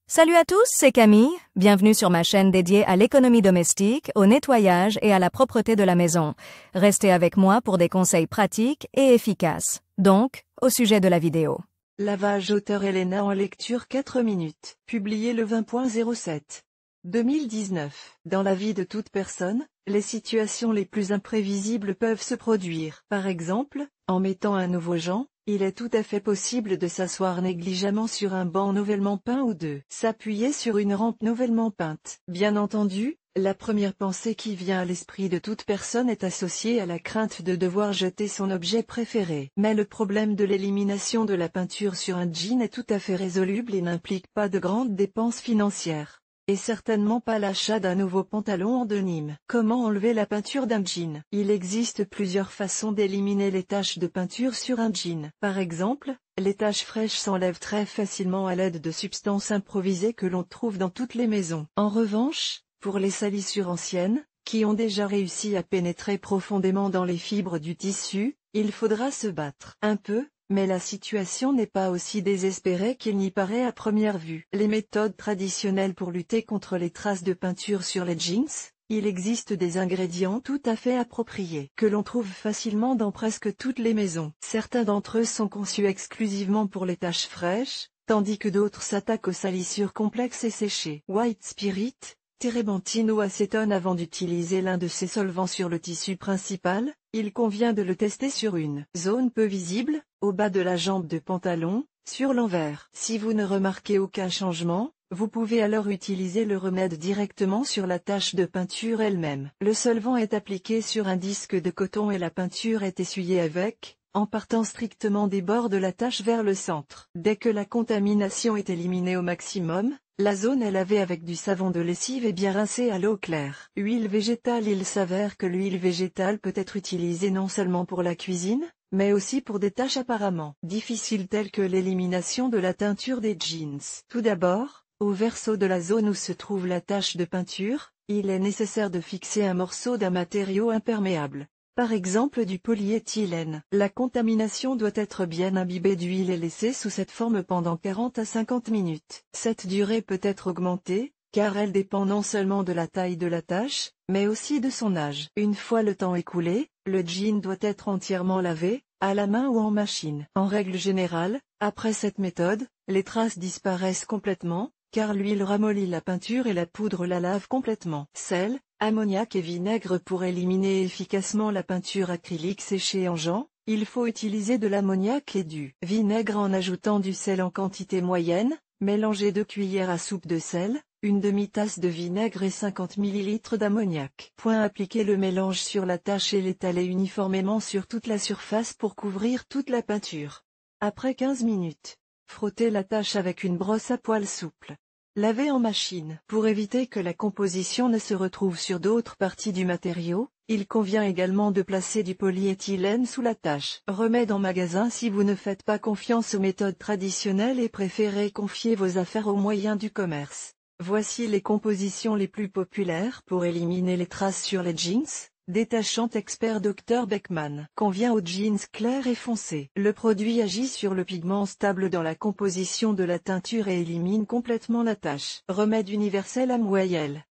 Salut à tous, c'est Camille. Bienvenue sur ma chaîne dédiée à l'économie domestique, au nettoyage et à la propreté de la maison. Restez avec moi pour des conseils pratiques et efficaces. Donc, au sujet de la vidéo. Lavage auteur Elena en lecture 4 minutes. Publié le 20.07. 2019. Dans la vie de toute personne, les situations les plus imprévisibles peuvent se produire. Par exemple, en mettant un nouveau gant, il est tout à fait possible de s'asseoir négligemment sur un banc nouvellement peint ou de s'appuyer sur une rampe nouvellement peinte. Bien entendu, la première pensée qui vient à l'esprit de toute personne est associée à la crainte de devoir jeter son objet préféré. Mais le problème de l'élimination de la peinture sur un jean est tout à fait résoluble et n'implique pas de grandes dépenses financières. Et certainement pas l'achat d'un nouveau pantalon en denim. Comment enlever la peinture d'un jean? Il existe plusieurs façons d'éliminer les taches de peinture sur un jean. Par exemple, les taches fraîches s'enlèvent très facilement à l'aide de substances improvisées que l'on trouve dans toutes les maisons. En revanche, pour les salissures anciennes, qui ont déjà réussi à pénétrer profondément dans les fibres du tissu, il faudra se battre un peu. Mais la situation n'est pas aussi désespérée qu'il n'y paraît à première vue. Les méthodes traditionnelles pour lutter contre les traces de peinture sur les jeans, il existe des ingrédients tout à fait appropriés, que l'on trouve facilement dans presque toutes les maisons. Certains d'entre eux sont conçus exclusivement pour les taches fraîches, tandis que d'autres s'attaquent aux salissures complexes et séchées. White Spirit, térébenthine ou acétone. Avant d'utiliser l'un de ces solvants sur le tissu principal, il convient de le tester sur une zone peu visible, au bas de la jambe de pantalon, sur l'envers. Si vous ne remarquez aucun changement, vous pouvez alors utiliser le remède directement sur la tache de peinture elle-même. Le solvant est appliqué sur un disque de coton et la peinture est essuyée avec, en partant strictement des bords de la tache vers le centre. Dès que la contamination est éliminée au maximum, la zone est lavée avec du savon de lessive et bien rincée à l'eau claire. Huile végétale. Il s'avère que l'huile végétale peut être utilisée non seulement pour la cuisine, mais aussi pour des tâches apparemment difficiles telles que l'élimination de la teinture des jeans. Tout d'abord, au verso de la zone où se trouve la tache de peinture, il est nécessaire de fixer un morceau d'un matériau imperméable. Par exemple du polyéthylène. La contamination doit être bien imbibée d'huile et laissée sous cette forme pendant 40 à 50 minutes. Cette durée peut être augmentée, car elle dépend non seulement de la taille de la tache, mais aussi de son âge. Une fois le temps écoulé, le jean doit être entièrement lavé, à la main ou en machine. En règle générale, après cette méthode, les traces disparaissent complètement, car l'huile ramollit la peinture et la poudre la lave complètement. Sel, ammoniac et vinaigre. Pour éliminer efficacement la peinture acrylique séchée en jean, il faut utiliser de l'ammoniac et du vinaigre en ajoutant du sel en quantité moyenne. Mélangez 2 cuillères à soupe de sel, une demi-tasse de vinaigre et 50 ml d'ammoniac. Appliquez le mélange sur la tache et l'étaler uniformément sur toute la surface pour couvrir toute la peinture. Après 15 minutes, frottez la tache avec une brosse à poils souple. Lavez en machine. Pour éviter que la composition ne se retrouve sur d'autres parties du matériau, il convient également de placer du polyéthylène sous la tache. Remède en magasin. Si vous ne faites pas confiance aux méthodes traditionnelles et préférez confier vos affaires aux moyens du commerce, voici les compositions les plus populaires pour éliminer les traces sur les jeans. Détachant expert Dr Beckman. Convient aux jeans clairs et foncés. Le produit agit sur le pigment stable dans la composition de la teinture et élimine complètement la tache. Remède universel Amwayel.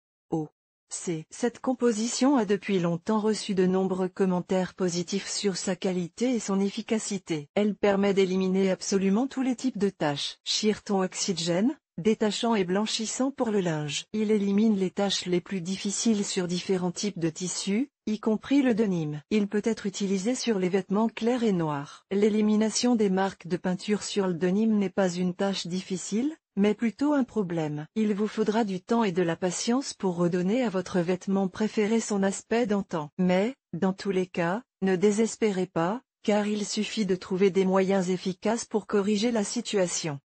Cette composition a depuis longtemps reçu de nombreux commentaires positifs sur sa qualité et son efficacité. Elle permet d'éliminer absolument tous les types de taches. Sheerton Oxygène, détachant et blanchissant pour le linge. Il élimine les taches les plus difficiles sur différents types de tissus, y compris le denim. Il peut être utilisé sur les vêtements clairs et noirs. L'élimination des marques de peinture sur le denim n'est pas une tâche difficile, mais plutôt un problème. Il vous faudra du temps et de la patience pour redonner à votre vêtement préféré son aspect d'antan. Mais, dans tous les cas, ne désespérez pas, car il suffit de trouver des moyens efficaces pour corriger la situation.